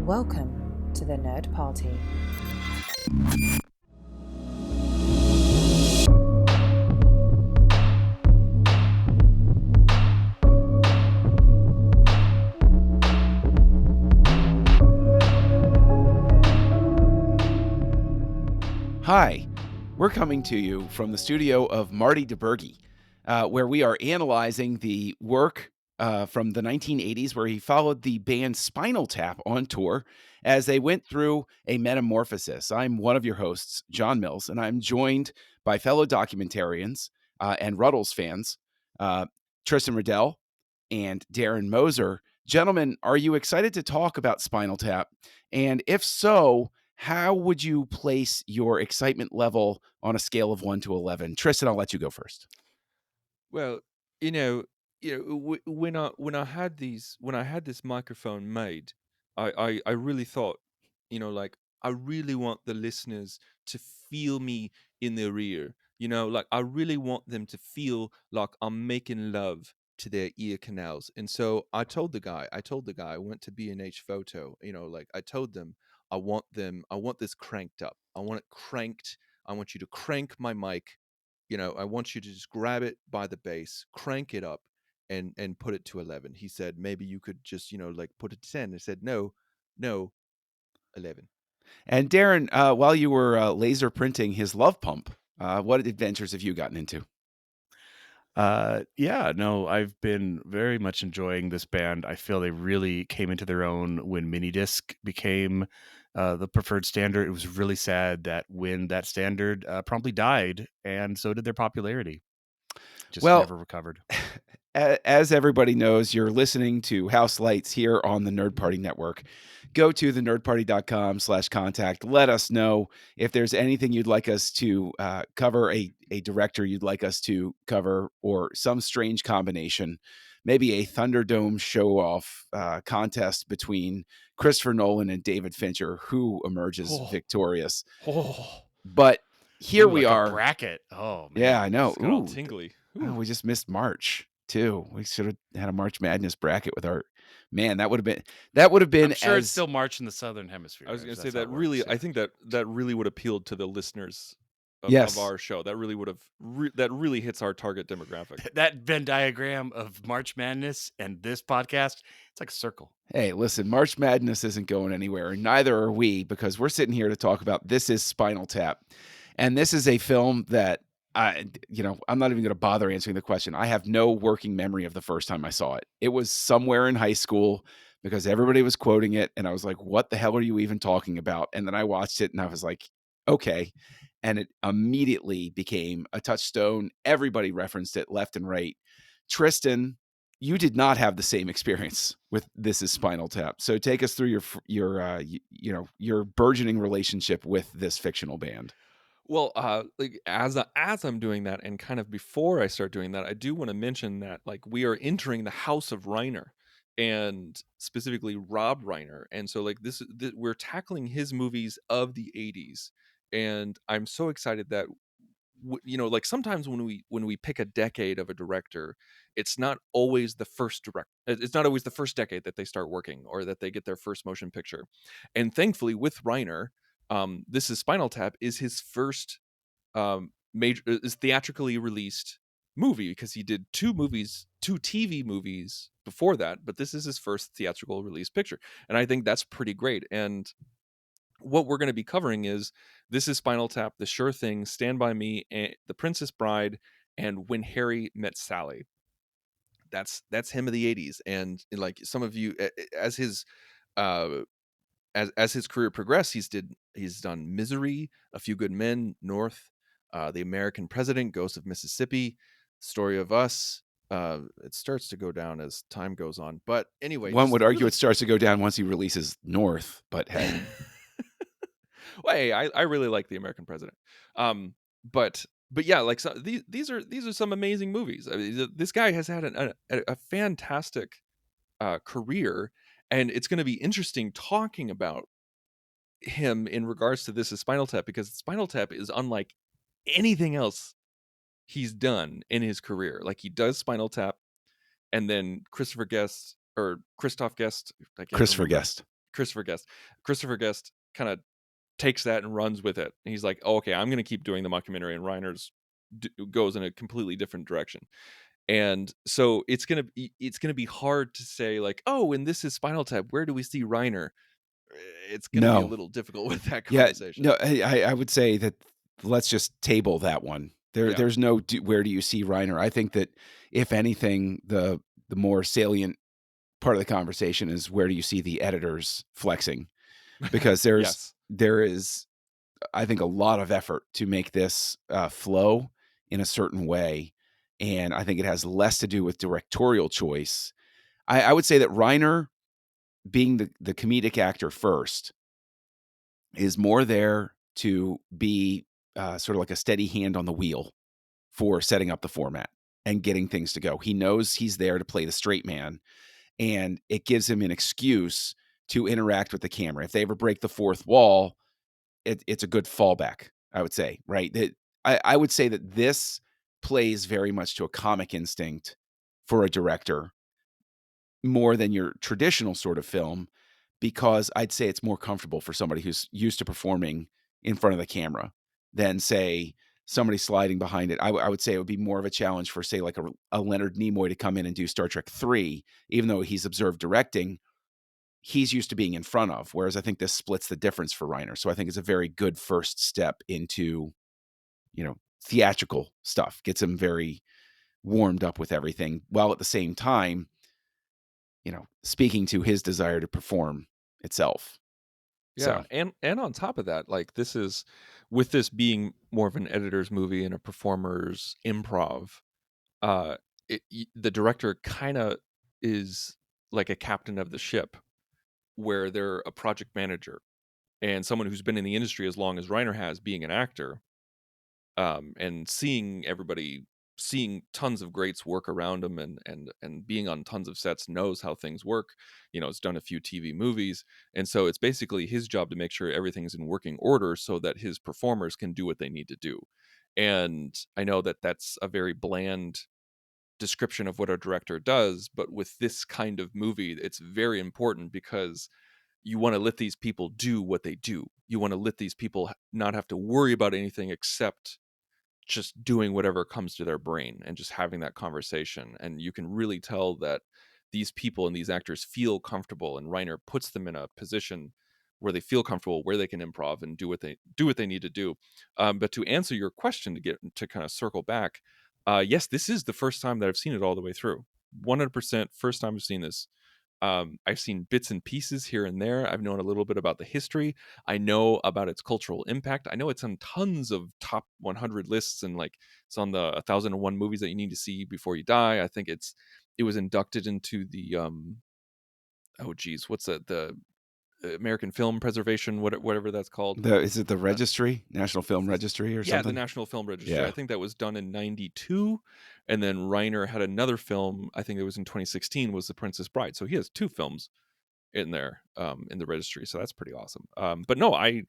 Welcome to the Nerd Party. Hi, we're coming to you from the studio of Marty DeBerge, where we are analyzing the work from the 1980s, where he followed the band Spinal Tap on tour as they went through a metamorphosis. I'm one of your hosts, John Mills, and I'm joined by fellow documentarians and Ruddles fans, Tristan Riddell and Darren Moser. Gentlemen, are you excited to talk about Spinal Tap? And if so, how would you place your excitement level on a scale of 1 to 11? Tristan, I'll let you go first. Well, when I had this microphone made, I really thought, like I really want the listeners to feel me in their ear. Like I really want them to feel like I'm making love to their ear canals. And so I told the guy, I went to B&H Photo, like I told them, I want this cranked up. I want it cranked. I want you to crank my mic. I want you to just grab it by the base, crank it up, and put it to 11. He said, maybe you could just, like put it to 10. I said, no, 11. And Darren, while you were laser printing his love pump, what adventures have you gotten into? I've been very much enjoying this band. I feel they really came into their own when minidisc became the preferred standard. It was really sad that when that standard promptly died, and so did their popularity. Just never recovered. As everybody knows, you're listening to Houselights here on the Nerd Party Network. Go to thenerdparty.com/contact. Let us know if there's anything you'd like us to cover, a director you'd like us to cover, or some strange combination. Maybe a Thunderdome show-off contest between Christopher Nolan and David Fincher, who emerges victorious. But here we are. A bracket. Oh, man. Yeah, I know. It's got all tingly. Oh, we just missed March too. We should have had a March Madness bracket with our man. That would have been. I'm sure it's still March in the Southern Hemisphere. I was going to say that really. I think that really would appeal to the listeners of our show. That really would have. That really hits our target demographic. That Venn diagram of March Madness and this podcast, it's like a circle. Hey, listen, March Madness isn't going anywhere, and neither are we, because we're sitting here to talk about This Is Spinal Tap, and this is a film that I'm not even going to bother answering the question. I have no working memory of the first time I saw it. It was somewhere in high school because everybody was quoting it. And I was like, what the hell are you even talking about? And then I watched it and I was like, okay. And it immediately became a touchstone. Everybody referenced it left and right. Tristan, you did not have the same experience with This Is Spinal Tap. So take us through your burgeoning relationship with this fictional band. Well, like as I'm doing that, and kind of before I start doing that, I do want to mention that like we are entering the house of Reiner, and specifically Rob Reiner, and so like we're tackling his movies of the '80s, and I'm so excited that like sometimes when we pick a decade of a director, it's not always the first It's not always the first decade that they start working or that they get their first motion picture, and thankfully with Reiner. This is Spinal Tap is his first is theatrically released movie, because he did two TV movies before that, but this is his first theatrical release picture, and I think that's pretty great. And what we're going to be covering is This Is Spinal Tap, The Sure Thing, Stand By Me, and The Princess Bride, and When Harry Met Sally. That's him of the '80s, and like some of you, as his as his career progressed, he's done Misery, A Few Good Men, North, The American President, Ghost of Mississippi, Story of Us. It starts to go down as time goes on, but anyway, one would argue it starts to go down once he releases North. But hey, well, hey, I really like The American President. But yeah, like these are some amazing movies. I mean, this guy has had a fantastic career. And it's going to be interesting talking about him in regards to This Is Spinal Tap, because Spinal Tap is unlike anything else he's done in his career. Like he does Spinal Tap, and then Christopher Guest, Christopher Guest. Christopher Guest kind of takes that and runs with it. And he's like, oh, okay, I'm going to keep doing the mockumentary, and Reiner's goes in a completely different direction. And so it's gonna be hard to say like, oh, and this is Spinal Tap, where do we see Reiner? It's gonna be a No. little difficult with that Yeah, conversation. no, I would say that let's just table that one. Yeah. There's no where do you see Reiner? I think that if anything, the more salient part of the conversation is where do you see the editors flexing? Because Yes. there is, I think, a lot of effort to make this flow in a certain way, and I think it has less to do with directorial choice. I would say that Reiner, being the comedic actor first, is more there to be sort of like a steady hand on the wheel for setting up the format and getting things to go. He knows he's there to play the straight man, and it gives him an excuse to interact with the camera. If they ever break the fourth wall, it's a good fallback, I would say, right? That I would say that this plays very much to a comic instinct for a director more than your traditional sort of film, because I'd say it's more comfortable for somebody who's used to performing in front of the camera than, say, somebody sliding behind it. I would say it would be more of a challenge for, say, like a Leonard Nimoy to come in and do Star Trek 3, even though he's observed directing, he's used to being in front of, whereas I think this splits the difference for Reiner. So I think it's a very good first step into, theatrical stuff, gets him very warmed up with everything, while at the same time, speaking to his desire to perform itself. Yeah, So and on top of that, like with this being more of an editor's movie and a performer's improv, uh, the director kind of is like a captain of the ship, where they're a project manager and someone who's been in the industry as long as Reiner has, being an actor, and seeing tons of greats work around him, and being on tons of sets, knows how things work. It's done a few TV movies, and so it's basically his job to make sure everything's in working order so that his performers can do what they need to do. And I know that that's a very bland description of what a director does, but with this kind of movie, it's very important, because you want to let these people do what they do. You want to let these people not have to worry about anything except just doing whatever comes to their brain and just having that conversation. And you can really tell that these people and these actors feel comfortable, and Reiner puts them in a position where they feel comfortable, where they can improv and do what they need to do. But to answer your question, to kind of circle back, yes, this is the first time that I've seen it all the way through. 100% first time I've seen this. I've seen bits and pieces here and there. I've known a little bit about the history. I know about its cultural impact. I know it's on tons of top 100 lists, and like it's on the 1001 movies that you need to see before you die. I think it was inducted into the oh geez, what's that, the American Film Preservation, whatever that's called. is it the registry, National Film Registry or Yeah, the something? National Film Registry. Yeah. I think that was done in 92. And then Reiner had another film, I think it was in 2016, was The Princess Bride. So he has two films in there, in the registry. So that's pretty awesome. But no, I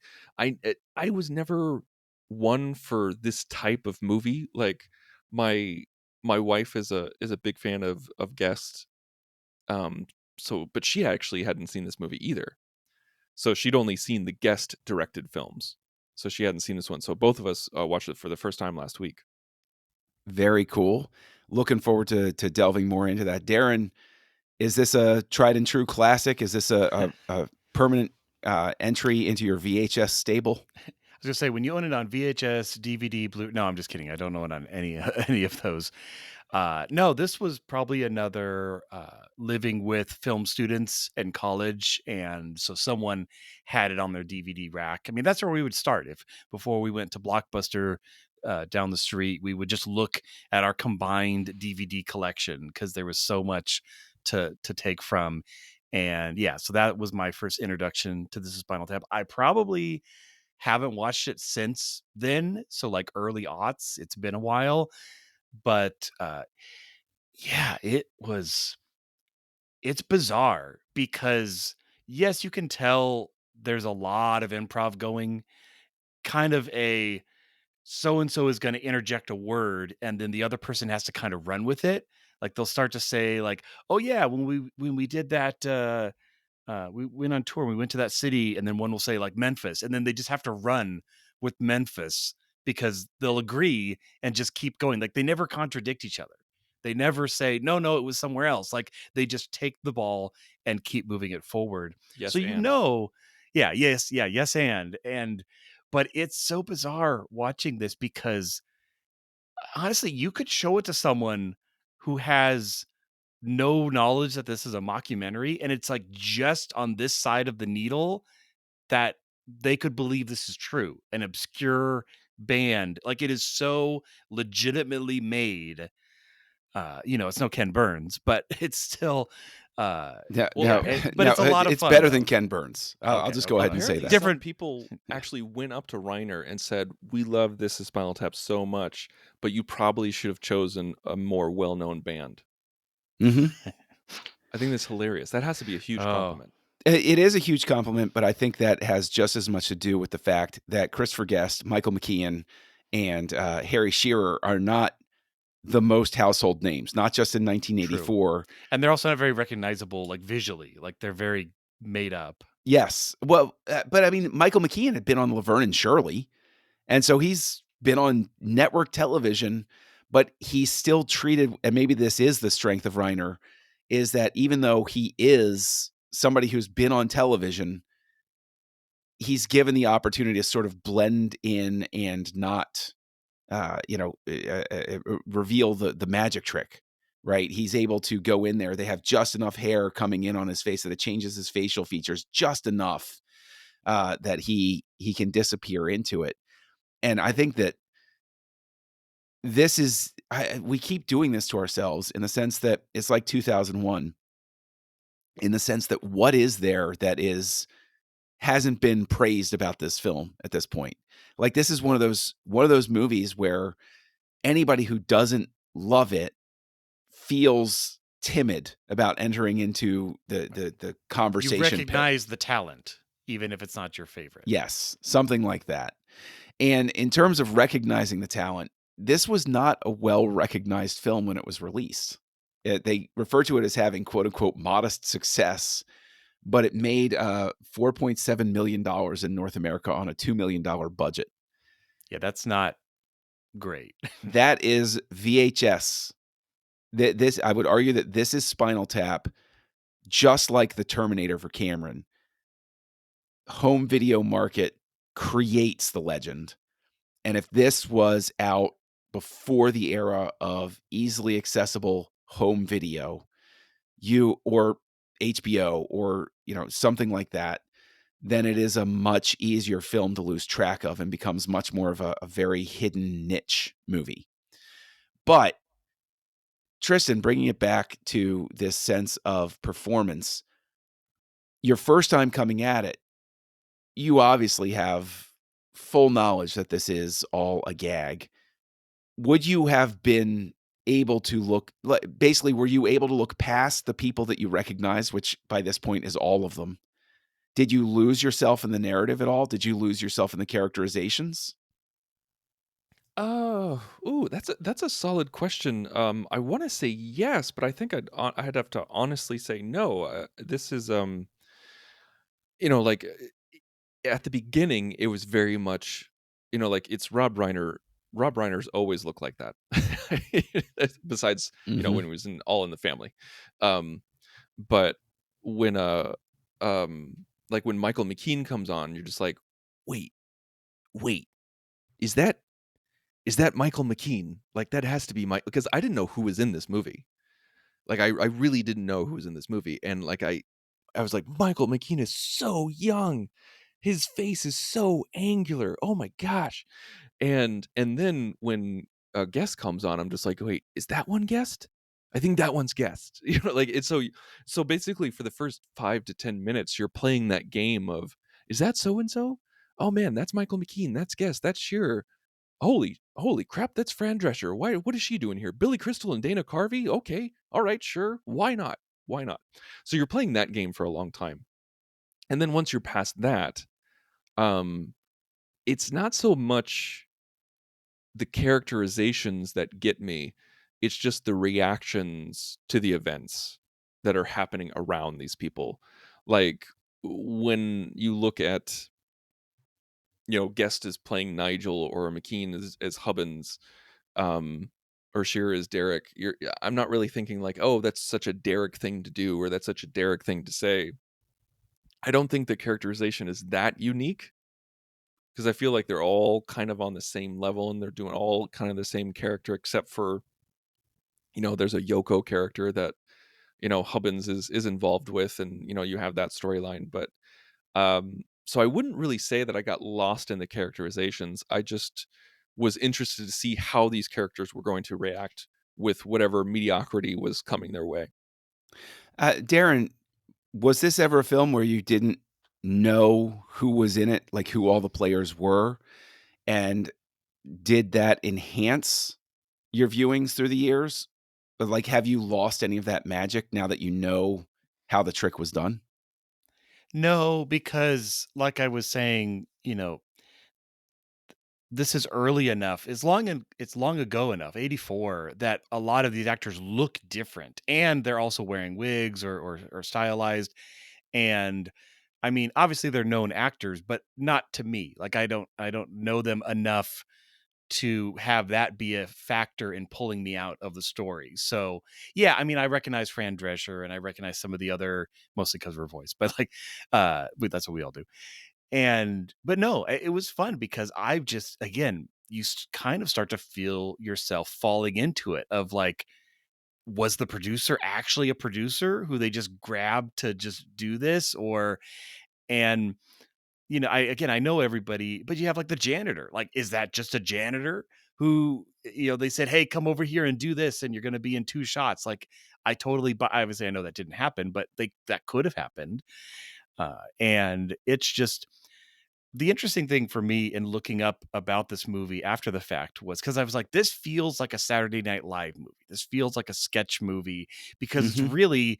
was never one for this type of movie. Like my wife is a big fan of Guest. But she actually hadn't seen this movie either. So she'd only seen the Guest directed films. So she hadn't seen this one. So both of us watched it for the first time last week. Very cool. Looking forward to delving more into that. Darren, is this a tried and true classic? Is this a permanent entry into your VHS stable? I was gonna say, when you own it on VHS, DVD, Blu. No, I'm just kidding. I don't own it on any of those. No, this was probably another living with film students in college, and so someone had it on their DVD rack. I mean, that's where we would start. If before we went to Blockbuster down the street, we would just look at our combined DVD collection, because there was so much to take from. And yeah, so that was my first introduction to This Is Spinal Tap. I probably haven't watched it since then, so like early aughts. It's been a while, but yeah, it's bizarre, because yes, you can tell there's a lot of improv going, kind of a so and so is going to interject a word, and then the other person has to kind of run with it. Like they'll start to say like, "Oh yeah, when we did that we went on tour. We went to that city, and then one will say like Memphis, and then they just have to run with Memphis because they'll agree and just keep going. Like they never contradict each other. They never say no, it was somewhere else. Like they just take the ball and keep moving it forward. Yes, So and yes, and but it's so bizarre watching this because honestly, you could show it to someone who has no knowledge that this is a mockumentary, and it's like just on this side of the needle that they could believe this is true. An obscure band, like it is so legitimately made. It's no Ken Burns, but it's still Yeah, Well, no, but no, it's a lot of it's fun. better though. than Ken Burns. I'll Okay, just go ahead and say apparently that. some Different- people Yeah. actually went up to Reiner and said, "We love This Is Spinal Tap so much, but you probably should have chosen a more well-known band." hmm I think that's hilarious. That has to be a huge Oh. compliment. It is a huge compliment, but I think that has just as much to do with the fact that Christopher Guest, Michael McKean, and Harry Shearer are not the most household names, not just in 1984. And they're also not very recognizable, like visually. Like they're very made up. Yes. Well, but I mean, Michael McKean had been on Laverne and Shirley, and so he's been on network television, but he's still treated, and maybe this is the strength of Reiner, is that even though he is somebody who's been on television, he's given the opportunity to sort of blend in and not, reveal the magic trick, right? He's able to go in there. They have just enough hair coming in on his face that it changes his facial features just enough that he can disappear into it. And I think that this is we keep doing this to ourselves in the sense that it's like 2001, in the sense that what is there that hasn't been praised about this film at this point. Like this is one of those movies where anybody who doesn't love it feels timid about entering into the You conversation pit. recognize the talent, even if it's not your favorite. Yes, something like that. And in terms of recognizing the talent, this was not a well-recognized film when it was released. They refer to it as having quote unquote modest success, but it made $4.7 million in North America on a $2 million budget. Yeah, that's not great. That is VHS. This, I would argue that this is Spinal Tap, just like the Terminator for Cameron. Home video market creates the legend. And if this was out before the era of easily accessible home video, or HBO or, something like that, then it is a much easier film to lose track of and becomes much more of a very hidden niche movie. But Tristan, bringing it back to this sense of performance, your first time coming at it, you obviously have full knowledge that this is all a gag. Would you have been able to basically, were you able to look past the people that you recognize, which by this point is all of them? Did you lose yourself in the narrative at all? Did you lose yourself in the characterizations? Oh, ooh, that's a solid question. I want to say yes, but I think I'd have to honestly say no. This is like at the beginning, it was very much, like it's Rob Reiner. Rob Reiner's always looked like that. Besides, Mhm. when he was in All in the Family. But when like when Michael McKean comes on, you're just like, wait, is that Michael McKean? Like that has to be because I didn't know who was in this movie. Like I really didn't know who was in this movie, and like I was like, Michael McKean is so young. His face is so angular. Oh my gosh. And then when a guest comes on, I'm just like, wait, is that one guest? I think that one's guest. Like it's so basically for the first 5 to 10 minutes, you're playing that game of, is that so and so? Oh man, that's Michael McKean. That's guest. That's Shearer. Holy crap, that's Fran Drescher. What is she doing here? Billy Crystal and Dana Carvey? Okay. All right, sure. Why not? Why not? So you're playing that game for a long time. And then once you're past that, it's not so much the characterizations that get me, it's just the reactions to the events that are happening around these people. Like when you look at, Guest is playing Nigel or McKean as Hubbins, um, or Shearer as Derek. I'm not really thinking like, oh, that's such a Derek thing to do, or that's such a Derek thing to say. I don't think the characterization is that unique, because I feel like they're all kind of on the same level and they're doing all kind of the same character, except for, there's a Yoko character that, Hubbins is involved with, and, you have that storyline. But so I wouldn't really say that I got lost in the characterizations. I just was interested to see how these characters were going to react with whatever mediocrity was coming their way. Darren, was this ever a film where you didn't know who was in it, like who all the players were? And did that enhance your viewings through the years? But like, have you lost any of that magic now that you know how the trick was done? No, because like I was saying, this is early enough. It's long ago enough, 84, that a lot of these actors look different, and they're also wearing wigs or stylized. And I mean, obviously they're known actors, but not to me. Like I don't know them enough to have that be a factor in pulling me out of the story. So yeah, I mean, I recognize Fran Drescher and I recognize some of the other, mostly because of her voice, but like, but that's what we all do. But no, it was fun because I've just, again, kind of start to feel yourself falling into it of like, was the producer actually a producer who they just grabbed to just do this? And I know everybody, but you have like the janitor. Like, is that just a janitor who, they said, hey, come over here and do this, and you're going to be in 2 shots? Like, obviously, I know that didn't happen, but that could have happened. And it's just the interesting thing for me in looking up about this movie after the fact was because I was like, this feels like a Saturday Night Live movie. This feels like a sketch movie because it's Mhm. really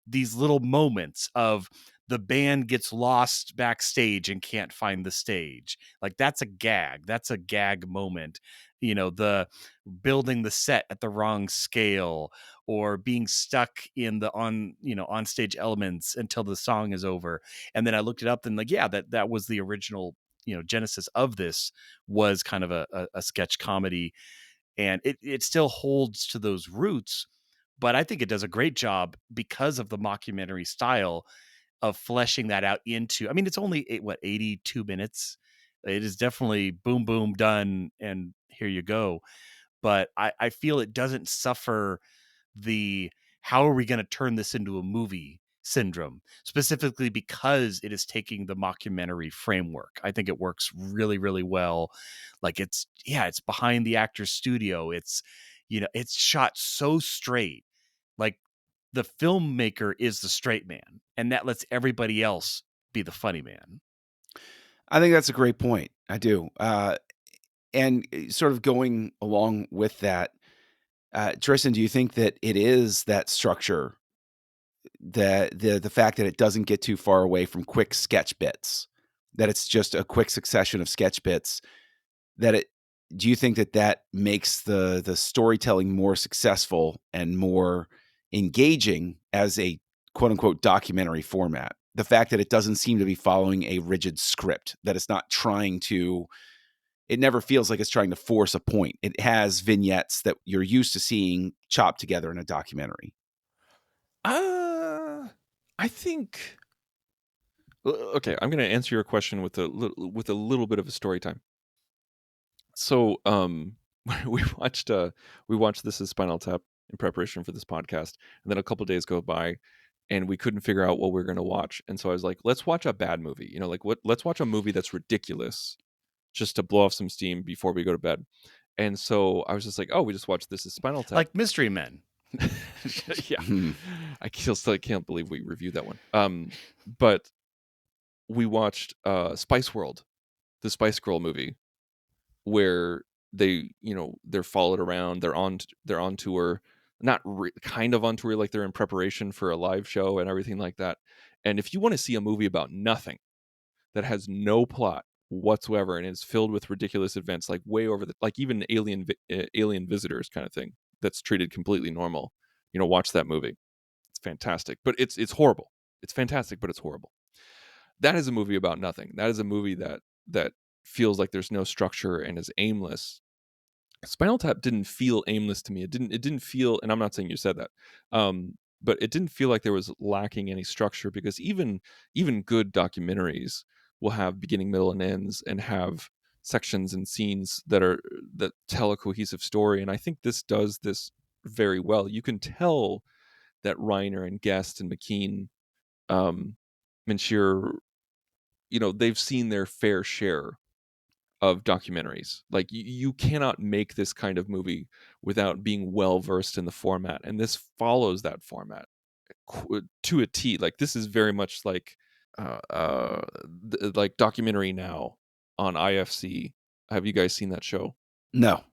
these little moments of the band gets lost backstage and can't find the stage. Like that's a gag. That's a gag moment. The building the set at the wrong scale or being stuck in the on stage elements until the song is over. And then I looked it up and like, yeah, that was the original, genesis of this was kind of a sketch comedy. And it still holds to those roots, but I think it does a great job because of the mockumentary style of fleshing that out into, I mean, it's only 82 minutes. It is definitely boom, boom, done. And here you go. But I feel it doesn't suffer the how are we going to turn this into a movie syndrome, specifically because it is taking the mockumentary framework. I think it works really, really well. Like it's behind the actor's studio. It's shot so straight. Like the filmmaker is the straight man, and that lets everybody else be the funny man. I think that's a great point. I do. And sort of going along with that, Tristan, do you think that it is that structure, the fact that it doesn't get too far away from quick sketch bits, that it's just a quick succession of sketch bits, that it do you think that that makes the storytelling more successful and more engaging as a quote unquote documentary format? The fact that it doesn't seem to be following a rigid script, that it's not trying to, it never feels like it's trying to force a point. It has vignettes that you're used to seeing chopped together in a documentary. I think. Okay, I'm going to answer your question with a little bit of a story time. So, we watched This Is Spinal Tap in preparation for this podcast, and then a couple days go by, and we couldn't figure out what we were going to watch, and so I was like, let's watch a bad movie. Let's watch a movie that's ridiculous, just to blow off some steam before we go to bed. And so I was just like, oh, we just watched This Is Spinal Tap, Like Mystery Men. yeah. Hmm. I still can't believe we reviewed that one. But we watched Spice World, the Spice Girl movie, where they're followed around. They're on tour, not kind of on tour, like they're in preparation for a live show and everything like that. And if you want to see a movie about nothing, that has no plot whatsoever and is filled with ridiculous events, like way over the, like even alien visitors kind of thing, that's treated completely normal, watch that movie. It's fantastic, but it's horrible. It's fantastic, but it's horrible. That is a movie about nothing. That is a movie that feels like there's no structure and is aimless. Spinal Tap didn't feel aimless to me. It didn't feel, and I'm not saying you said that, but it didn't feel like there was lacking any structure, because even good documentaries will have beginning, middle, and ends, and have sections and scenes that tell a cohesive story. And I think this does this very well. You can tell that Reiner and Guest and McKean, Minshir, they've seen their fair share of documentaries. Like you cannot make this kind of movie without being well versed in the format, and this follows that format to a T. Like this is very much like like Documentary Now on IFC. Have you guys seen that show? No.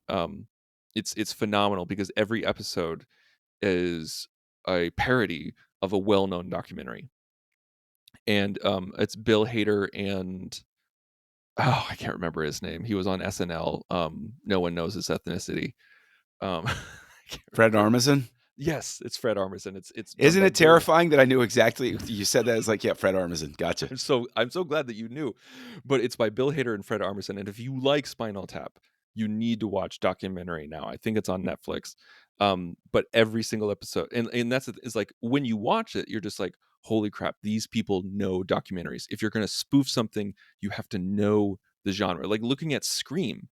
It's phenomenal, because every episode is a parody of a well-known documentary, and it's Bill Hader and I can't remember his name. He was on SNL. No one knows his ethnicity. Fred Armisen? Yes, it's Fred Armisen. It's Isn't it terrifying that I knew exactly? You said that as like, yeah, Fred Armisen. Gotcha. I'm so glad that you knew. But it's by Bill Hader and Fred Armisen. And if you like Spinal Tap, you need to watch Documentary Now. I think it's on Netflix. But every single episode, and that's is like, when you watch it, you're just like, holy crap, these people know documentaries. If you're going to spoof something, you have to know the genre. Like looking at Scream,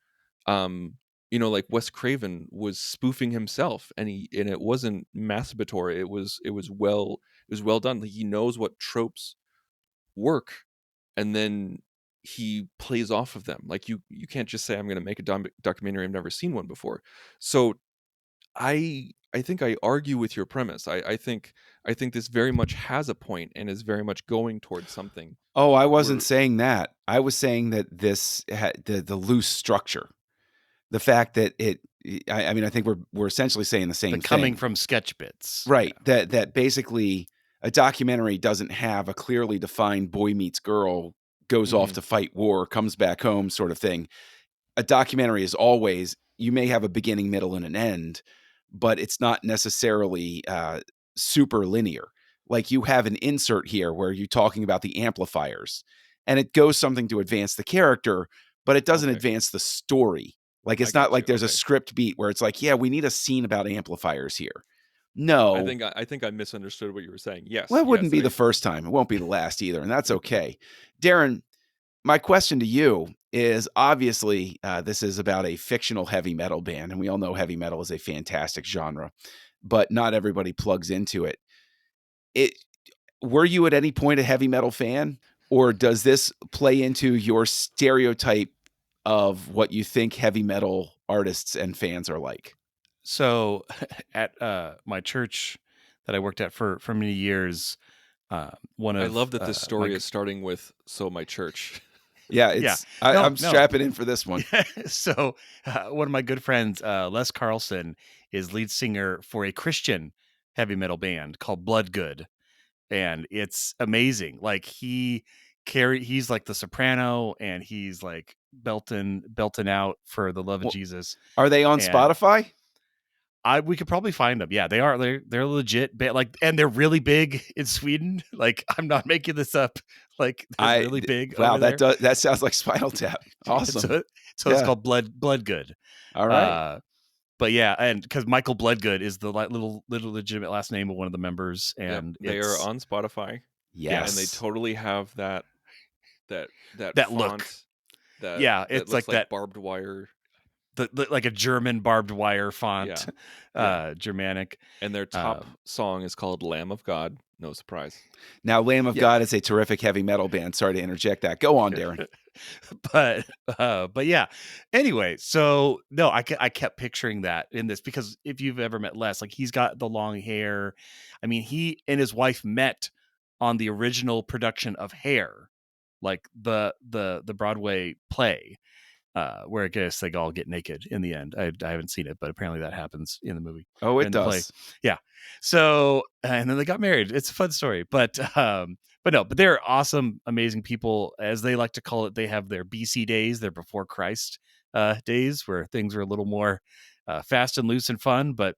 like Wes Craven was spoofing himself, and it wasn't masturbatory. It was well done. Like, he knows what tropes work, and then he plays off of them. Like you can't just say, I'm going to make a documentary, I've never seen one before. So I think I argue with your premise. I think this very much has a point and is very much going towards something. Oh, I wasn't saying that. I was saying that this had the loose structure. The fact that I mean, I think we're essentially saying the same thing. Coming from sketch bits. Right. Yeah. That basically a documentary doesn't have a clearly defined boy meets girl, goes off to fight war, comes back home sort of thing. A documentary is always, you may have a beginning, middle, and an end, but it's not necessarily super linear. Like you have an insert here where you're talking about the amplifiers, and it goes something to advance the character, but it doesn't advance the story. Like it's not like there's a script beat where it's like, yeah, we need a scene about amplifiers here. No. I think I misunderstood what you were saying. Yes. Well, it wouldn't be the first time. It won't be the last either, and that's okay. Darren, my question to you is, obviously, this is about a fictional heavy metal band, and we all know heavy metal is a fantastic genre, but not everybody plugs into it. Were you at any point a heavy metal fan, or does this play into your stereotype of what you think heavy metal artists and fans are like? So at my church that I worked at for many years, I love that this story is starting with, so my church. Yeah, I'm strapping in for this one. So one of my good friends, Les Carlson, is lead singer for a Christian heavy metal band called Bloodgood, and it's amazing. Like he's like the soprano, and he's like belting out for the love of Jesus. Are they on Spotify? We could probably find them. Yeah, they are. They're legit. Like, and they're really big in Sweden. Like, I'm not making this up. Like, they're really big. Wow, that sounds like Spinal Tap. Awesome. So it's called Bloodgood. All right. But yeah, and because Michael Bloodgood is the little legitimate last name of one of the members, and they are on Spotify. Yes, and they totally have that font, look. It's like that barbed wire. Like a German barbed wire font, Germanic. And their top song is called Lamb of God. No surprise. Now, Lamb of God is a terrific heavy metal band. Sorry to interject that. Go on, Darren. But yeah. Anyway, so no, I kept picturing that in this, because if you've ever met Les, like, he's got the long hair. I mean, he and his wife met on the original production of Hair, like the Broadway play. Where I guess they all get naked in the end. I haven't seen it, but apparently that happens in the movie. Oh, it does. Yeah. So, and then they got married. It's a fun story, but they're awesome, amazing people, as they like to call it. They have their BC days, their before Christ days, where things are a little more fast and loose and fun. But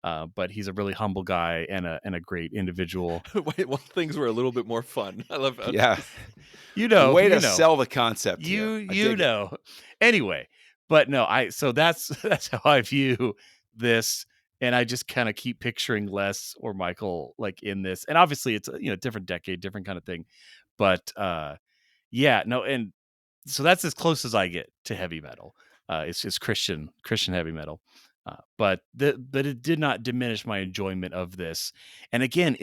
but he's a really humble guy and a great individual. Wait, well, things were a little bit more fun. I love how Yeah. Way to you know. sell the concept here. I You dig it. know. Anyway, but no, so that's how I view this, and I just kind of keep picturing Les or Michael like in this, and obviously it's a different decade, different kind of thing, but yeah, no, and so that's as close as I get to heavy metal. It's just Christian heavy metal, but it did not diminish my enjoyment of this. And again,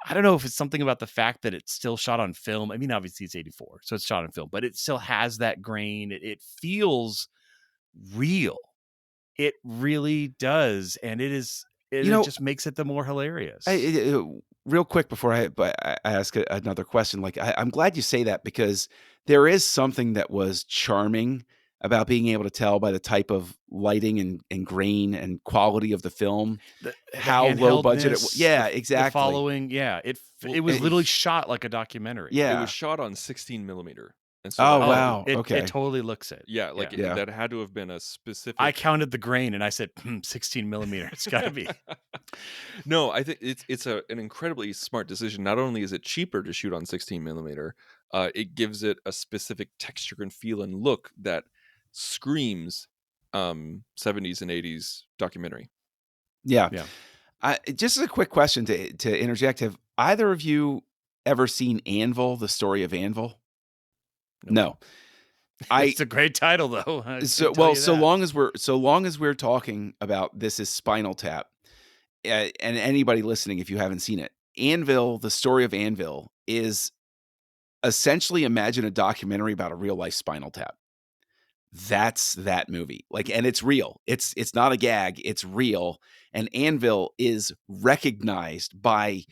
I don't know if it's something about the fact that it's still shot on film. I mean, obviously it's 84, so it's shot on film, but it still has that grain. It feels real. It really does, and it just makes it the more hilarious. Real quick before I ask another question, like I'm glad you say that, because there is something that was charming about being able to tell by the type of lighting and grain and quality of the film The how low budget it was. handheldness, Yeah, the exactly. following, it was literally shot like a documentary. it Yeah. was shot on 16 millimeter. And so Oh, that- wow. It Okay. totally looks it. Yeah, like Yeah. that had to have been a specific. I counted the grain and I said 16 millimeter. It's got to be. No, I think it's an incredibly smart decision. Not only is it cheaper to shoot on 16 millimeter, it gives it a specific texture and feel and look that screams 70s and 80s documentary. Yeah. Yeah. Just as a quick question to interject, have either of you ever seen Anvil, the story of Anvil? No. It's a great title though. So long as we're talking about this is Spinal Tap, and anybody listening, if you haven't seen it, Anvil, the story of Anvil, is essentially, imagine a documentary about a real life Spinal Tap. That's that movie. Like, and it's real. It's not a gag. It's real. And Anvil is recognized by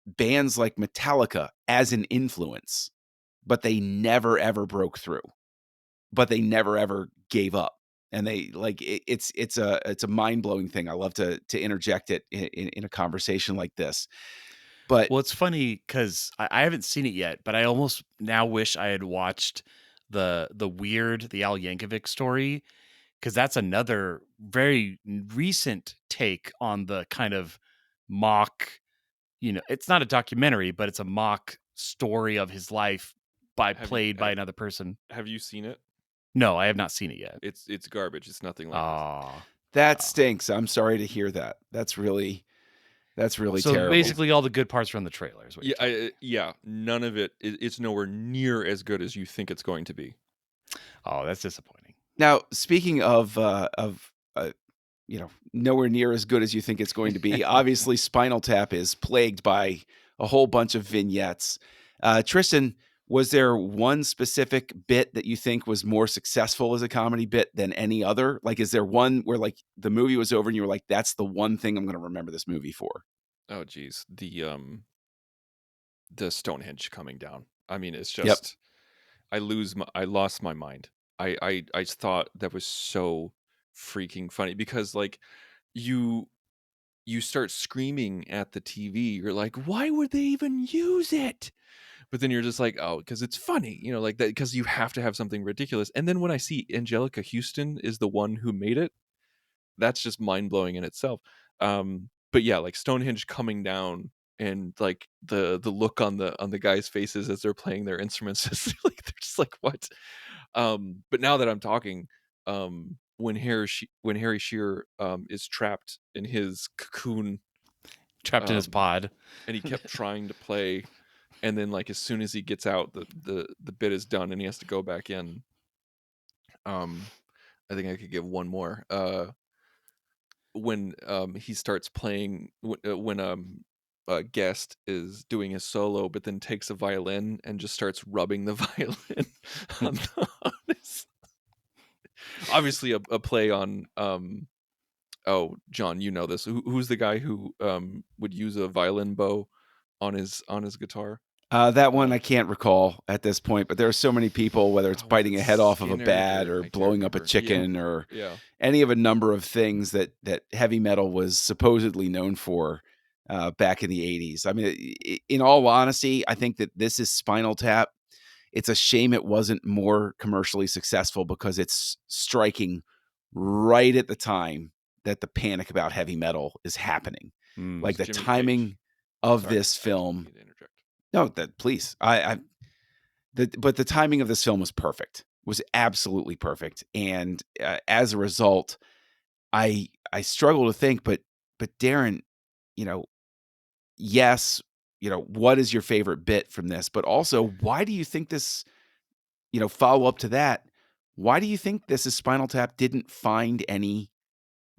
bands like Metallica as an influence, but they never ever broke through. But they never ever gave up. And they like it's a mind-blowing thing. I love to interject it in a conversation like this. But well, it's funny because I haven't seen it yet, but I almost now wish I had watched the Al Yankovic story, because that's another very recent take on the kind of mock, it's not a documentary, but it's a mock story of his life played by another person. Have you seen it? No, I have not seen it yet. It's garbage. It's nothing like this. That stinks. I'm sorry to hear that. That's really So terrible. basically all the good parts from the trailers. Yeah, none of it. It's nowhere near as good as you think it's going to be. Oh, that's disappointing. Now, speaking of nowhere near as good as you think it's going to be, obviously Spinal Tap is plagued by a whole bunch of vignettes. Tristan, was there one specific bit that you think was more successful as a comedy bit than any other? Like, is there one where like the movie was over and you were like, that's the one thing I'm going to remember this movie for? Oh, geez. The Stonehenge coming down. I mean, it's just, I lost my mind. I thought that was so freaking funny, because like you start screaming at the TV. You're like, why would they even use it? But then you're just like, oh, because it's funny, like that, because you have to have something ridiculous. And then when I see Angelica Houston is the one who made it, that's just mind blowing in itself. But yeah, like Stonehenge coming down and like the look on the guys' faces as they're playing their instruments, is like they're just like, what? But now that I'm talking, when Harry Shearer is trapped in his cocoon, Trapped in his pod, and he kept trying to play. And then, like, as soon as he gets out, the bit is done, and he has to go back in. I think I could give one more. When he starts playing, when a guest is doing his solo, but then takes a violin and just starts rubbing the violin on his. Obviously, a play on. Oh, John, you know this. Who's the guy who would use a violin bow on his guitar? That one I can't recall at this point, but there are so many people, whether it's biting a head off of a bat or blowing up a chicken or any of a number of things that heavy metal was supposedly known for back in the 80s. I mean, in all honesty, I think that this is Spinal Tap. It's a shame it wasn't more commercially successful, because it's striking right at the time that the panic about heavy metal is happening. Like the Jimmy timing Page. of Sorry, this I didn't film. mean to interject. No, that please. But the timing of this film was perfect. Was absolutely perfect. And as a result, I struggle to think, but Darren, you know, yes, you know, what is your favorite bit from this? But also, why do you think this, you know, follow up to that? Why do you think this is Spinal Tap didn't find any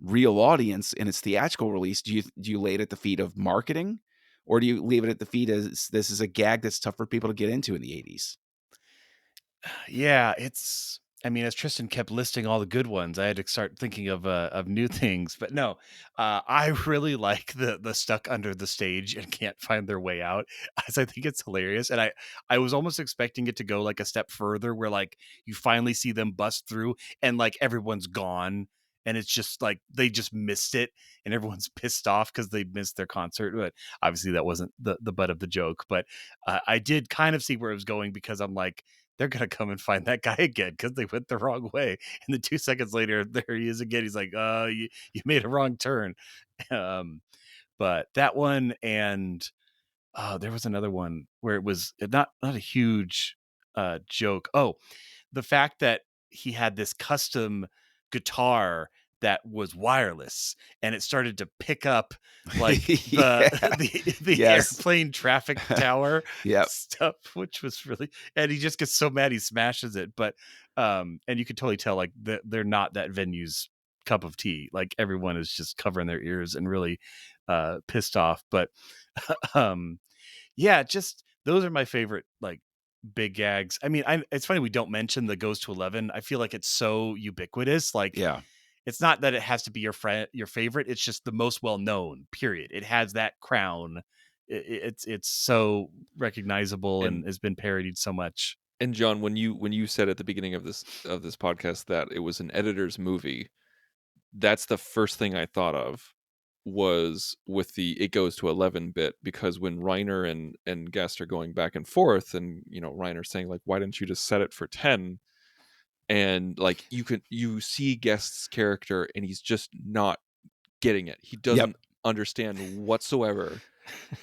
real audience in its theatrical release? Do you lay it at the feet of marketing, or do you leave it at the feet as this is a gag that's tough for people to get into in the 80s? Yeah, I mean, as Tristan kept listing all the good ones, I had to start thinking of new things. But no, I really like the stuck under the stage and can't find their way out, as I think it's hilarious. And I was almost expecting it to go like a step further, where like you finally see them bust through and like everyone's gone. And it's just like they just missed it, and everyone's pissed off because they missed their concert. But obviously, that wasn't the butt of the joke. But I did kind of see where it was going, because I'm like, they're going to come and find that guy again because they went the wrong way. And then 2 seconds later, there he is again. He's like, you made a wrong turn. Um, but that one, and there was another one where it was not a huge joke. Oh, the fact that he had this custom guitar that was wireless, and it started to pick up like Yeah. the Yes. airplane traffic tower Yep. stuff, which was really, and he just gets so mad he smashes it. But and you could totally tell like they're not that venue's cup of tea. Like everyone is just covering their ears and really pissed off. But yeah, just those are my favorite like big gags. I mean, it's funny we don't mention the goes to 11. I feel like it's so ubiquitous. Like, Yeah. it's not that it has to be your favorite. It's just the most well known. Period. It has that crown. It's so recognizable and has been parodied so much. And John, when you said at the beginning of this podcast that it was an editor's movie, that's the first thing I thought of, was with the it goes to 11 bit, because when Reiner and Guest are going back and forth, and you know Reiner saying like, why didn't you just set it for 10? And like you see Guest's character and he's just not getting it. He doesn't understand whatsoever,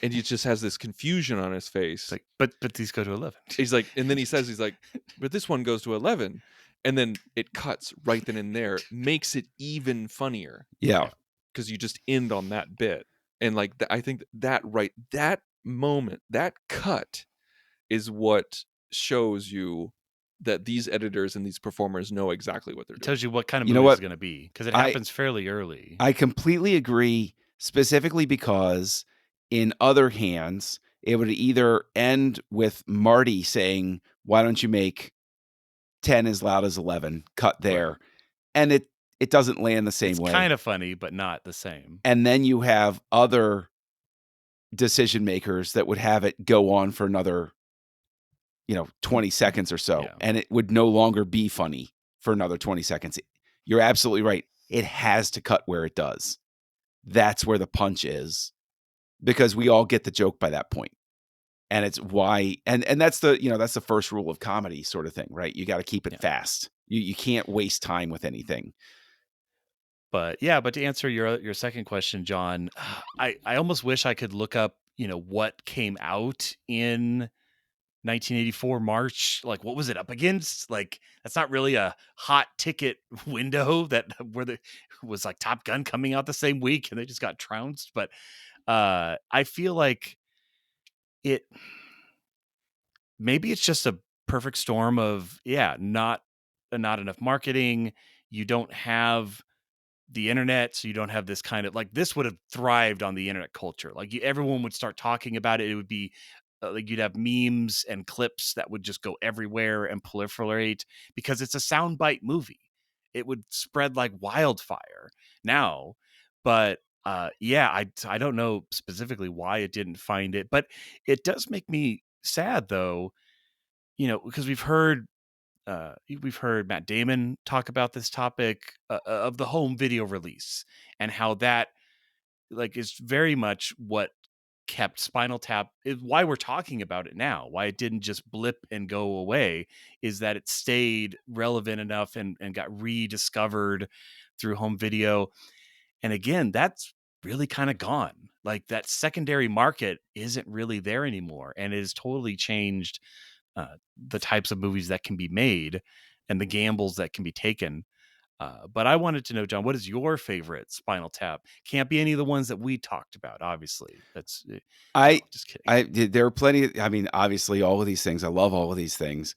and he just has this confusion on his face. It's like, but these go to 11. He's like, and then he's like, but this one goes to 11, and then it cuts right then and there, makes it even funnier. Yeah. Because you just end on that bit, and like I think that moment, that cut, is what shows you that these editors and these performers know exactly what they're It doing. tells you what kind of You know movie what? it's going to be, because it happens fairly early. I completely agree, specifically because in other hands, it would either end with Marty saying, why don't you make 10 as loud as 11, cut there. Right. And it doesn't land the same way. It's kind of funny, but not the same. And then you have other decision makers that would have it go on for another, 20 seconds or so. Yeah. And it would no longer be funny for another 20 seconds. You're absolutely right. It has to cut where it does. That's where the punch is, because we all get the joke by that point. And it's why, and that's that's the first rule of comedy sort of thing, right? You got to keep it fast. You can't waste time with anything. But yeah, to answer your second question, John, I almost wish I could look up, what came out in 1984 March. Like, what was it up against? Like, that's not really a hot ticket window where was like Top Gun coming out the same week and they just got trounced. But I feel like maybe it's just a perfect storm of not enough marketing. You don't have the internet, so you don't have this kind of like, this would have thrived on the internet culture. Like everyone would start talking about it. It would be like you'd have memes and clips that would just go everywhere and proliferate because it's a soundbite movie. It would spread like wildfire now. But I don't know specifically why it didn't find it, but it does make me sad though, because we've heard Matt Damon talk about this topic of the home video release and how that like is very much what kept Spinal Tap, why we're talking about it now, why it didn't just blip and go away, is that it stayed relevant enough and got rediscovered through home video. And again, that's really kind of gone. Like that secondary market isn't really there anymore, and it has totally changed the types of movies that can be made and the gambles that can be taken. But I wanted to know, John, what is your favorite Spinal Tap? Can't be any of the ones that we talked about, obviously. That's I, just kidding. there are plenty. I mean, obviously, all of these things. I love all of these things.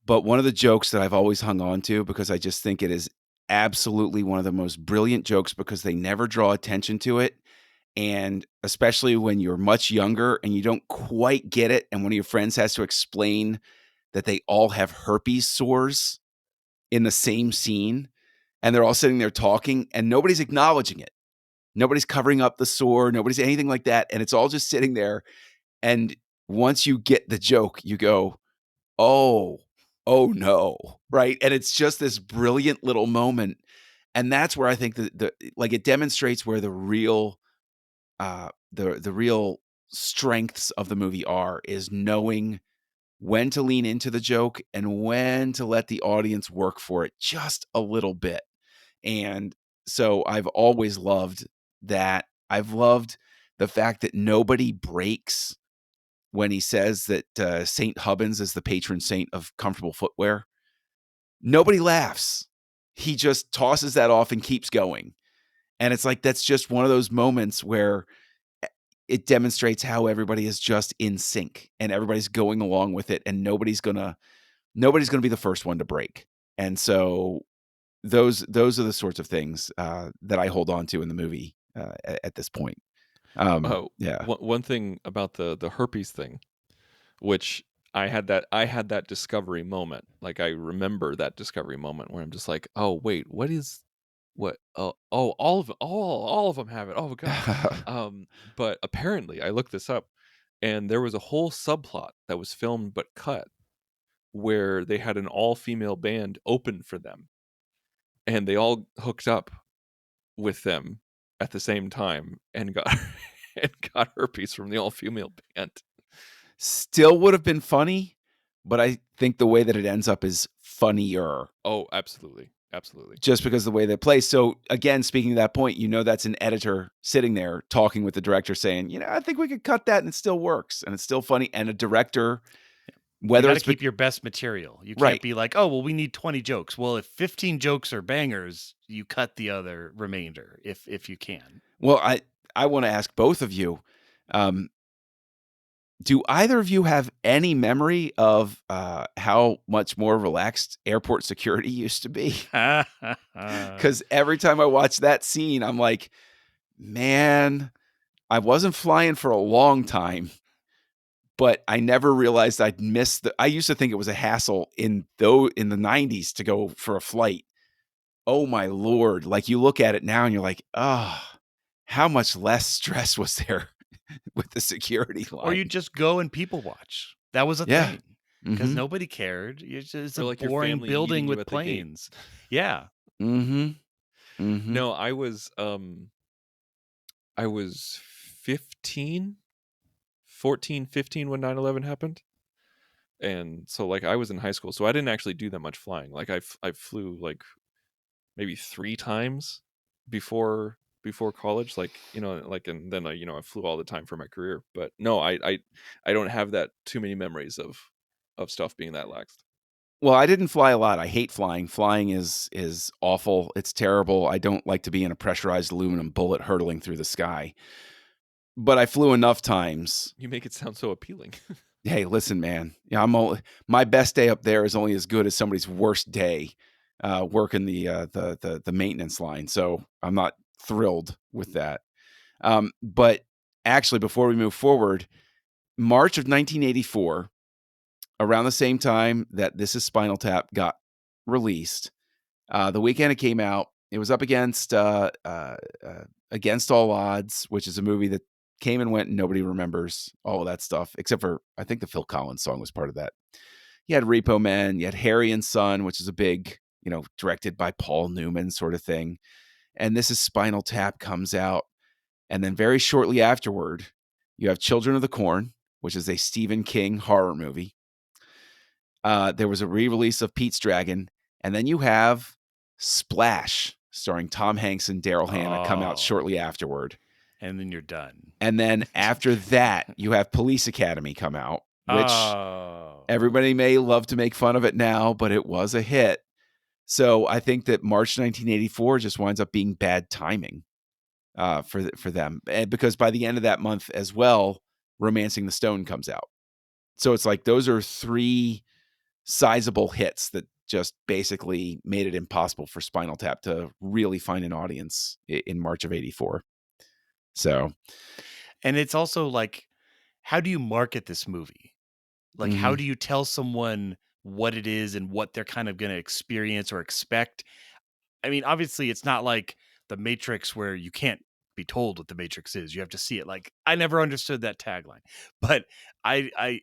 But one of the jokes that I've always hung on to, because I just think it is absolutely one of the most brilliant jokes, because they never draw attention to it. And especially when you're much younger and you don't quite get it, and one of your friends has to explain that they all have herpes sores in the same scene, and they're all sitting there talking, and nobody's acknowledging it. Nobody's covering up the sore. Nobody's anything like that. And it's all just sitting there. And once you get the joke, you go, oh no, right? And it's just this brilliant little moment. And that's where I think that like it demonstrates where the real the real strengths of the movie is knowing when to lean into the joke and when to let the audience work for it just a little bit. And so I've always loved that. I've loved the fact that nobody breaks when he says that St. Hubbins is the patron saint of comfortable footwear. Nobody laughs. He just tosses that off and keeps going. And it's like, that's just one of those moments where it demonstrates how everybody is just in sync and everybody's going along with it, and nobody's gonna be the first one to break. And so those are the sorts of things that I hold on to in the movie at this point. Yeah. One thing about the herpes thing, which I had that discovery moment. Like I remember that discovery moment where I'm just like, oh wait, all of them have it. Oh god. But apparently I looked this up, and there was a whole subplot that was filmed but cut, where they had an all-female band open for them, and they all hooked up with them at the same time and got and got herpes from the all-female band. Still would have been funny, but I think the way that it ends up is funnier. Oh, absolutely. Just because of the way they play. So again, speaking to that point, that's an editor sitting there talking with the director saying, I think we could cut that and it still works and it's still funny. And a director, whether you it's keep your best material. You can't right. be like, oh, well, we need 20 jokes. Well, if 15 jokes are bangers, you cut the other remainder if you can. Well, I want to ask both of you, do either of you have any memory of how much more relaxed airport security used to be? Because every time I watch that scene, I'm like, man, I wasn't flying for a long time, but I never realized I'd missed I used to think it was a hassle in the 90s to go for a flight. Oh my Lord. Like you look at it now and you're like, how much less stress was there with the security line? Or you just go and people watch. That was a thing. Because nobody cared. It's a like boring building with planes. Yeah. Mm-hmm. No, I was 15 when 9/11 happened. And so like I was in high school, so I didn't actually do that much flying. Like I flew like maybe 3 times before college, like and then I flew all the time for my career. But no, I don't have that too many memories of stuff being that laxed. Well, I didn't fly a lot. I hate flying. Flying is awful. It's terrible. I don't like to be in a pressurized aluminum bullet hurtling through the sky. But I flew enough times. You make it sound so appealing. Hey, listen, man. Yeah, my best day up there is only as good as somebody's worst day working the maintenance line. So I'm not thrilled with that. But actually, before we move forward, March of 1984, around the same time that This Is Spinal Tap got released, the weekend it came out, it was up against Against All Odds, which is a movie that came and went and nobody remembers all of that stuff, except for, I think the Phil Collins song was part of that. You had Repo Man, you had Harry and Son, which is a big, directed by Paul Newman sort of thing. And This Is Spinal Tap comes out. And then very shortly afterward, you have Children of the Corn, which is a Stephen King horror movie. There was a re-release of Pete's Dragon. And then you have Splash, starring Tom Hanks and Daryl Hannah, come out Oh. shortly afterward. And then you're done. And then after that, you have Police Academy come out, which everybody may love to make fun of it now, but it was a hit. So I think that March 1984 just winds up being bad timing for them. And because by the end of that month as well, Romancing the Stone comes out. So it's like those are 3 sizable hits that just basically made it impossible for Spinal Tap to really find an audience in March of 84. So, and it's also like, how do you market this movie? Like, how do you tell someone what it is and what they're kind of going to experience or expect? I mean, obviously, it's not like The Matrix where you can't be told what The Matrix is. You have to see it. Like, I never understood that tagline, but I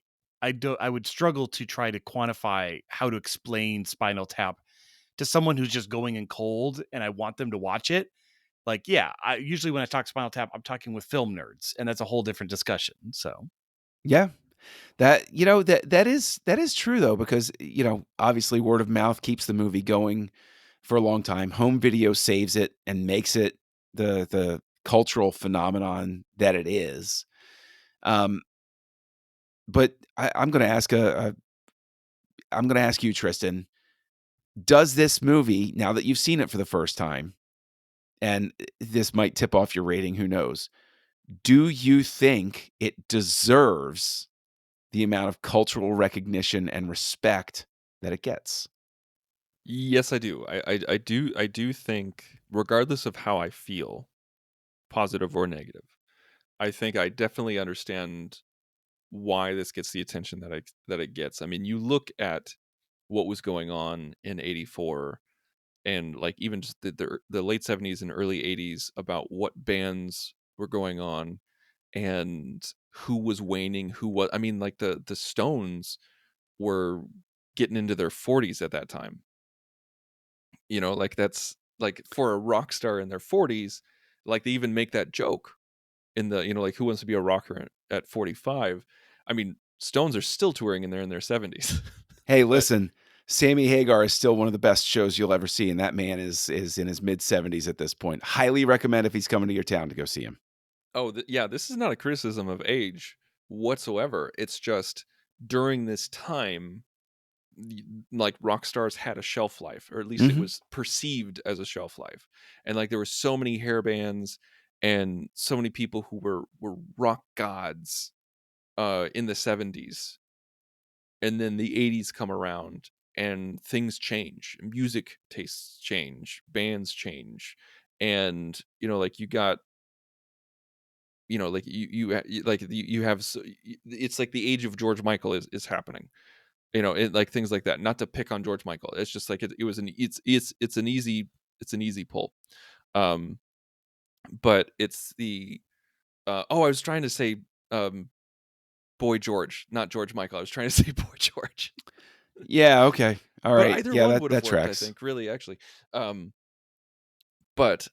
would struggle to try to quantify how to explain Spinal Tap to someone who's just going in cold, and I want them to watch it. Like, yeah, usually when I talk Spinal Tap, I'm talking with film nerds, and that's a whole different discussion. So, yeah, that is true though, because obviously word of mouth keeps the movie going for a long time. Home video saves it and makes it the cultural phenomenon that it is. But I'm going to ask I'm going to ask you, Tristan. Does this movie, now that you've seen it for the first time, and this might tip off your rating, who knows, do you think it deserves the amount of cultural recognition and respect that it gets? Yes, I do. I do think, regardless of how I feel, positive or negative, I think I definitely understand why this gets the attention that it gets. I mean, you look at what was going on in 84 and like even just the late 70s and early 80s about what bands were going on and who was waning, I mean, like the Stones were getting into their 40s at that time. Like that's like for a rock star in their 40s, like they even make that joke in the, like who wants to be a rocker at 45? I mean, Stones are still touring and they're in their 70s. Hey, listen, Sammy Hagar is still one of the best shows you'll ever see, and that man is in his mid 70s at this point. Highly recommend if he's coming to your town to go see him. Oh, yeah, this is not a criticism of age whatsoever. It's just during this time, like rock stars had a shelf life, or at least it was perceived as a shelf life. And like there were so many hair bands and so many people who were rock gods in the 70s. And then the 80s come around and things change. Music tastes change, bands change. And like you got like you have it's like the age of George Michael is happening, like things like that. Not to pick on George Michael, it's just like it's an easy pull. But it's the I was trying to say Boy George, not George Michael. I was trying to say Boy George. Yeah, okay, all right. But either Yeah, one would have that worked, tracks. I think, really, actually. But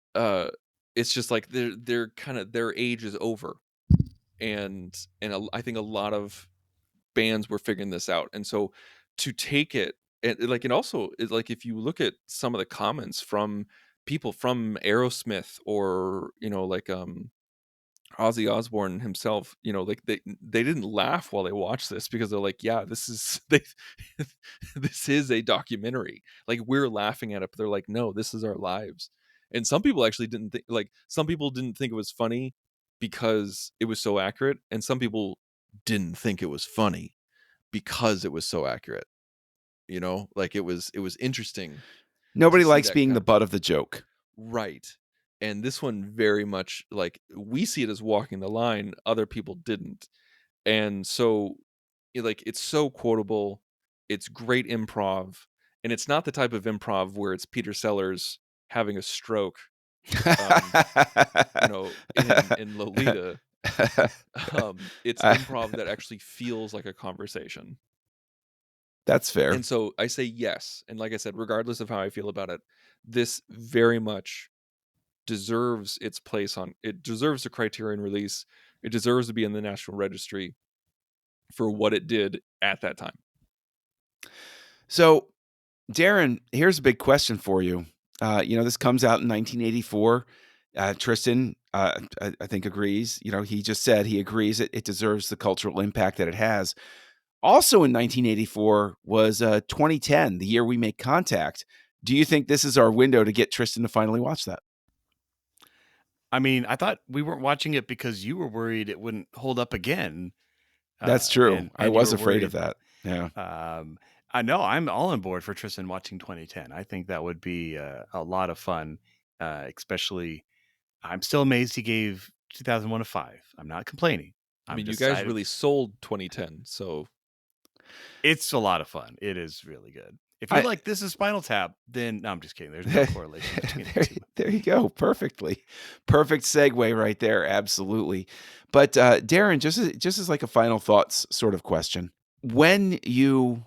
it's just like they're kind of, their age is over, and I think a lot of bands were figuring this out, and so to take it and also like if you look at some of the comments from people from Aerosmith or like Ozzy Osbourne himself, like they didn't laugh while they watched this, because they're like, yeah, this is this is a documentary. Like, we're laughing at it, but they're like, no, this is our lives. And some people actually didn't think, like, some people didn't think it was funny because it was so accurate, and some people didn't think it was funny because it was so accurate. Like it was interesting. Nobody see likes that being kind the of- butt of the joke. Right. And this one very much, like, we see it as walking the line, other people didn't. And so it's so quotable, it's great improv, and it's not the type of improv where it's Peter Sellers having a stroke in Lolita. It's improv that actually feels like a conversation. That's fair. And so I say yes. And like I said, regardless of how I feel about it, this very much deserves its place it deserves a Criterion release. It deserves to be in the National Registry for what it did at that time. So, Darren, here's a big question for you. This comes out in 1984. Tristan, I think, agrees. He just said he agrees it deserves the cultural impact that it has. Also in 1984 was 2010, the year we make contact. Do you think this is our window to get Tristan to finally watch that? I mean, I thought we weren't watching it because you were worried it wouldn't hold up again. That's true. I And you was were afraid of worried. that. Yeah. I know I'm all on board for Tristan watching 2010. I think that would be a lot of fun, especially. I'm still amazed he gave 2001 a 5. I'm not complaining. I I'm mean, you just guys really sold 2010, so it's a lot of fun. It is really good. If you're I like, this is Spinal Tap, then no, I'm just kidding. There's no correlation between the two. there you go. Perfectly. Perfect segue right there. Absolutely. But Darren, just as like a final thoughts sort of question. When you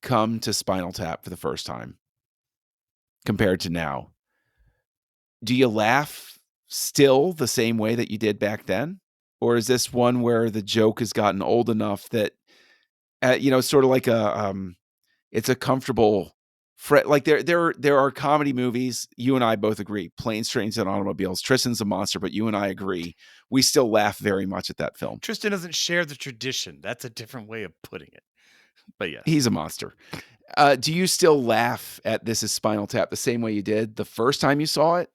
come to Spinal Tap for the first time compared to now, do you laugh still the same way that you did back then? Or is this one where the joke has gotten old enough that, sort of like it's a comfortable like there are comedy movies. You and I both agree. Planes, Trains, and Automobiles. Tristan's a monster, but you and I agree. We still laugh very much at that film. Tristan doesn't share the tradition. That's a different way of putting it. But yes. He's a monster. Do you still laugh at This Is Spinal Tap the same way you did the first time you saw it?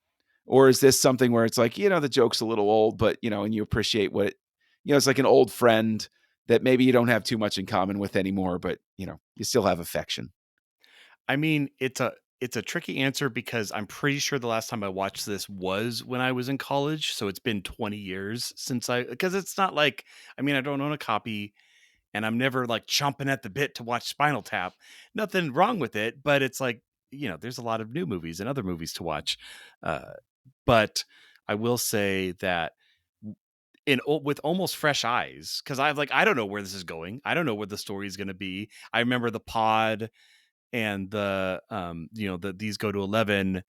Or is this something where it's like, the joke's a little old, but, and you appreciate it's like an old friend that maybe you don't have too much in common with anymore, but, you still have affection. I mean, it's a tricky answer because I'm pretty sure the last time I watched this was when I was in college. So it's been 20 years because it's not like, I mean, I don't own a copy and I'm never like chomping at the bit to watch Spinal Tap. Nothing wrong with it, but it's like, there's a lot of new movies and other movies to watch. But I will say that with almost fresh eyes, because I don't know where this is going. I don't know where the story is going to be. I remember the pod and the these go to 11,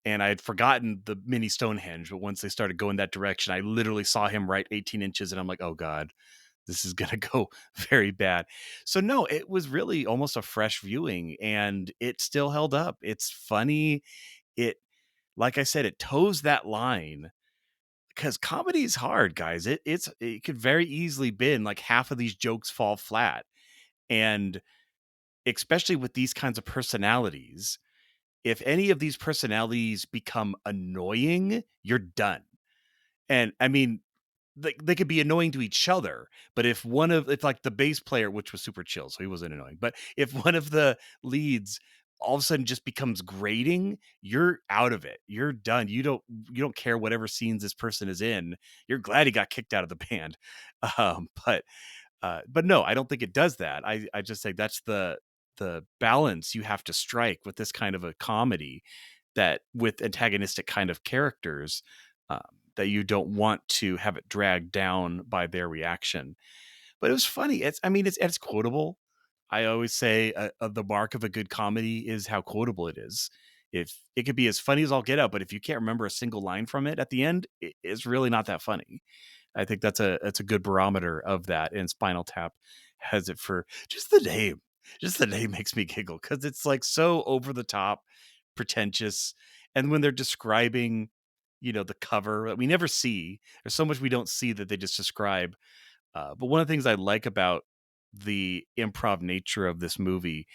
and I had forgotten the mini Stonehenge, but once they started going that direction, I literally saw him write 18 inches and I'm like, oh God, this is gonna go very bad. So no, it was really almost a fresh viewing and it still held up. It's funny. It, like I said, it toes that line because comedy is hard, guys. It could very easily been like half of these jokes fall flat, and especially with these kinds of personalities, if any of these personalities become annoying, you're done. And I mean, they could be annoying to each other, but if like the bass player, which was super chill, so he wasn't annoying, but if one of the leads all of a sudden just becomes grating, you're out of it. You're done. You don't care whatever scenes this person is in. You're glad he got kicked out of the band. But no, I don't think it does that. I just think that's the balance you have to strike with this kind of a comedy, that with antagonistic kind of characters, that you don't want to have it dragged down by their reaction. But it was funny. It's quotable. I always say the mark of a good comedy is how quotable it is. If it could be as funny as all get out, but if you can't remember a single line from it at the end, it's really not that funny. I think that's a good barometer of that. And Spinal Tap has it for just the name. Just the name makes me giggle because it's like so over the top, pretentious. And when they're describing, the cover that we never see, there's so much we don't see that they just describe. But one of the things I like about the improv nature of this movie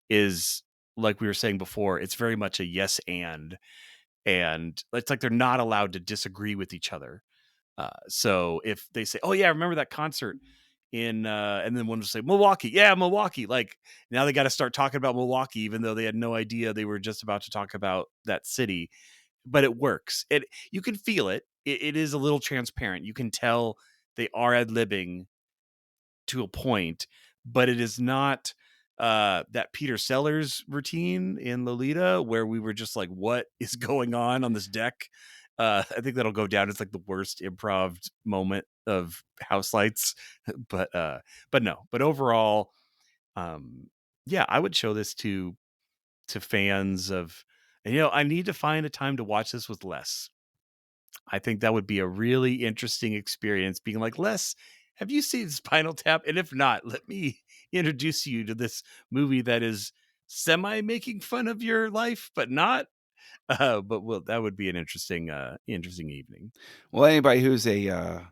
is, like we were saying before, it's very much a yes and it's like they're not allowed to disagree with each other. So if they say, "Oh yeah, I remember that concert in," and then one will say Milwaukee, yeah, Milwaukee. Like now they got to start talking about Milwaukee, even though they had no idea they were just about to talk about that city. But it works. You can feel it. It is a little transparent. You can tell they are ad-libbing to a point, but it is not that Peter Sellers routine in Lolita where we were just like, what is going on this deck? I think that'll go down as like the worst improv moment of Houselights. But overall, yeah, I would show this to fans of, I need to find a time to watch this with Les. I think that would be a really interesting experience, being like, Les, have you seen Spinal Tap? And if not, let me introduce you to this movie that is semi making fun of your life, but not. That would be an interesting evening. Well, anybody who's a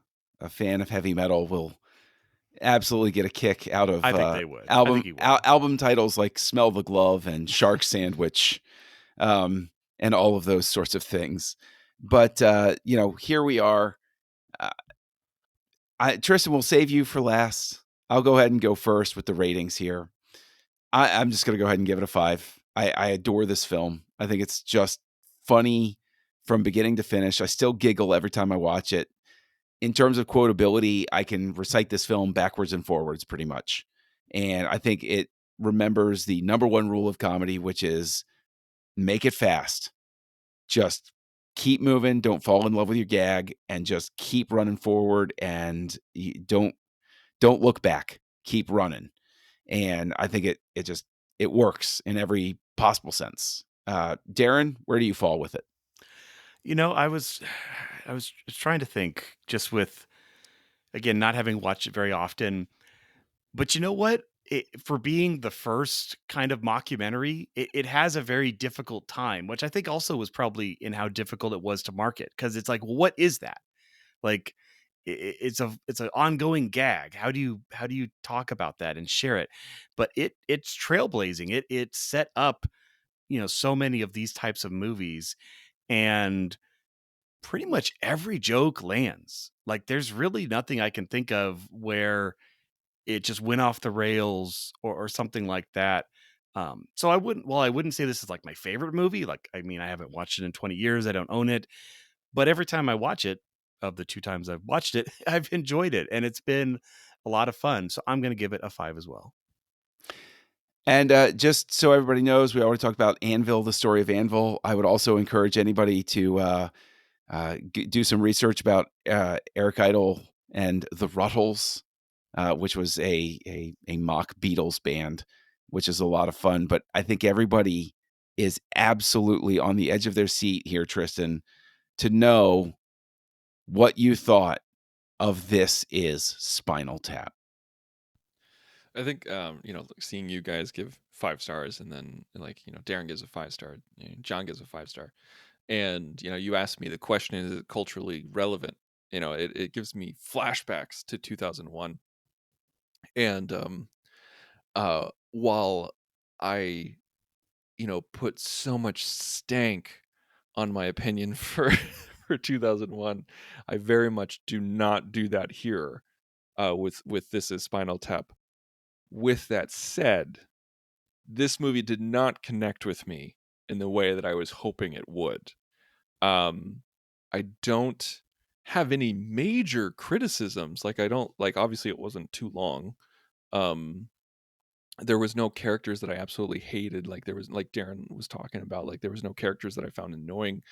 fan of heavy metal will absolutely get a kick out of I think they would. I think he would. album titles like "Smell the Glove" and "Shark Sandwich," and all of those sorts of things. But here we are. Uh, Tristan will save you for last. I'll go ahead and go first with the ratings here. I'm just going to go ahead and give it a 5. I adore this film. I think it's just funny from beginning to finish. I still giggle every time I watch it. In terms of quotability, I can recite this film backwards and forwards pretty much. And I think it remembers the number one rule of comedy, which is make it fast. Just keep moving, don't fall in love with your gag, and just keep running forward, and don't look back. Keep running. And I think it works in every possible sense. Darren, where do you fall with it? I was I was trying to think, just with, again, not having watched it very often. But you know what? For being the first kind of mockumentary, it has a very difficult time, which I think also was probably in how difficult it was to market. Because it's like, well, what is that? Like, it's an ongoing gag. How do you talk about that and share it? But it's trailblazing. It set up, so many of these types of movies, and pretty much every joke lands. Like, there's really nothing I can think of where it just went off the rails, or something like that. So I wouldn't say this is like my favorite movie. Like, I mean, I haven't watched it in 20 years. I don't own it, but every time I watch it, of the 2 times I've watched it, I've enjoyed it, and it's been a lot of fun. So I'm going to give it a 5 as well. And just so everybody knows, we already talked about Anvil, the story of Anvil. I would also encourage anybody to do some research about Eric Idle and the Ruttles, which was a mock Beatles band, which is a lot of fun. But I think everybody is absolutely on the edge of their seat here, Tristan, to know what you thought of This Is Spinal Tap. I think seeing you guys give 5 stars, and then Darren gives a 5 star, John gives a 5 star, and you asked me the question: is it culturally relevant? It gives me flashbacks to 2001, and while I put so much stank on my opinion for for 2001, I very much do not do that here with This Is Spinal Tap. With that said, this movie did not connect with me in the way that I was hoping it would. I don't have any major criticisms. Like, I don't like, obviously it wasn't too long. There was no characters that I absolutely hated. Like, there was, like Darren was talking about, like, there was no characters that I found annoying.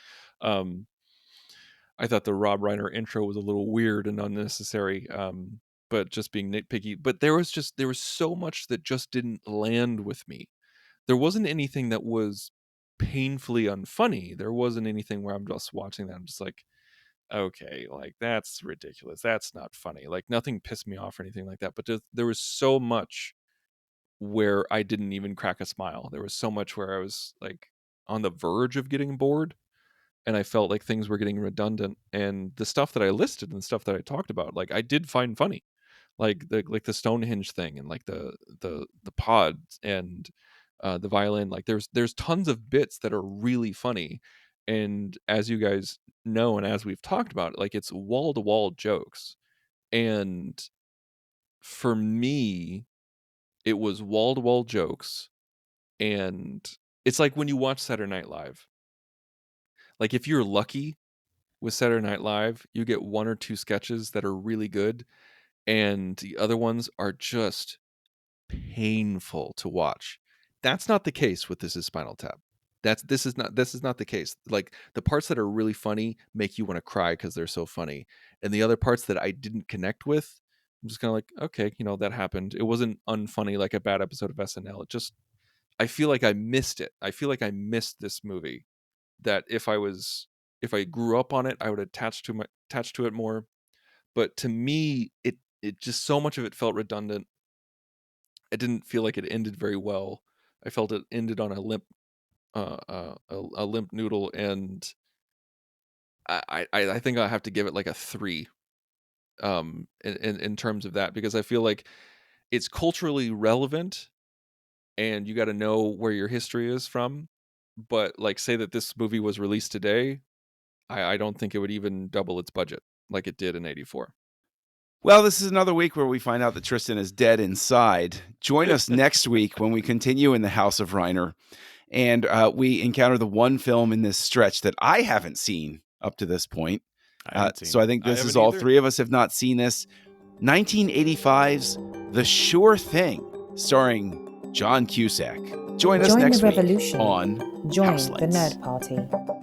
I thought the Rob Reiner intro was a little weird and unnecessary. But just being nitpicky. But there was so much that just didn't land with me. There wasn't anything that was painfully unfunny. There wasn't anything where I'm just watching that, I'm just like, okay, like, that's ridiculous. That's not funny. Like, nothing pissed me off or anything like that. But there was so much where I didn't even crack a smile. There was so much where I was like on the verge of getting bored, and I felt like things were getting redundant. And the stuff that I listed and the stuff that I talked about, like, I did find funny, like the Stonehenge thing, and like the pods, and the violin. Like, there's tons of bits that are really funny, and as you guys know, and as we've talked about, like, it's wall to wall jokes. And for me, it was wall to wall jokes. And it's like when you watch Saturday Night Live. Like, if you're lucky with Saturday Night Live, you get 1 or 2 sketches that are really good, and the other ones are just painful to watch. That's not the case with This Is Spinal Tap. This is not the case. Like, the parts that are really funny make you want to cry because they're so funny, and the other parts that I didn't connect with, I'm just kind of like, okay, that happened. It wasn't unfunny like a bad episode of SNL. It just, I feel like I missed it. I feel like I missed this movie. That if I grew up on it, I would attach to it more. But to me, it just, so much of it felt redundant. It didn't feel like it ended very well. I felt it ended on a limp a limp noodle, and I think I have to give it like a 3 in terms of that, because I feel like it's culturally relevant and you got to know where your history is from. But like, say that this movie was released today, I don't think it would even double its budget like it did in '84. Well, this is another week where we find out that Tristan is dead inside. Join us next week when we continue in the House of Reiner, and we encounter the one film in this stretch that I haven't seen up to this point. I haven't seen. So I think I this is haven't all either. three of us have not seen this. 1985's The Sure Thing, starring John Cusack. Join us Join next the week revolution. on Join Houselights. the Nerd Party.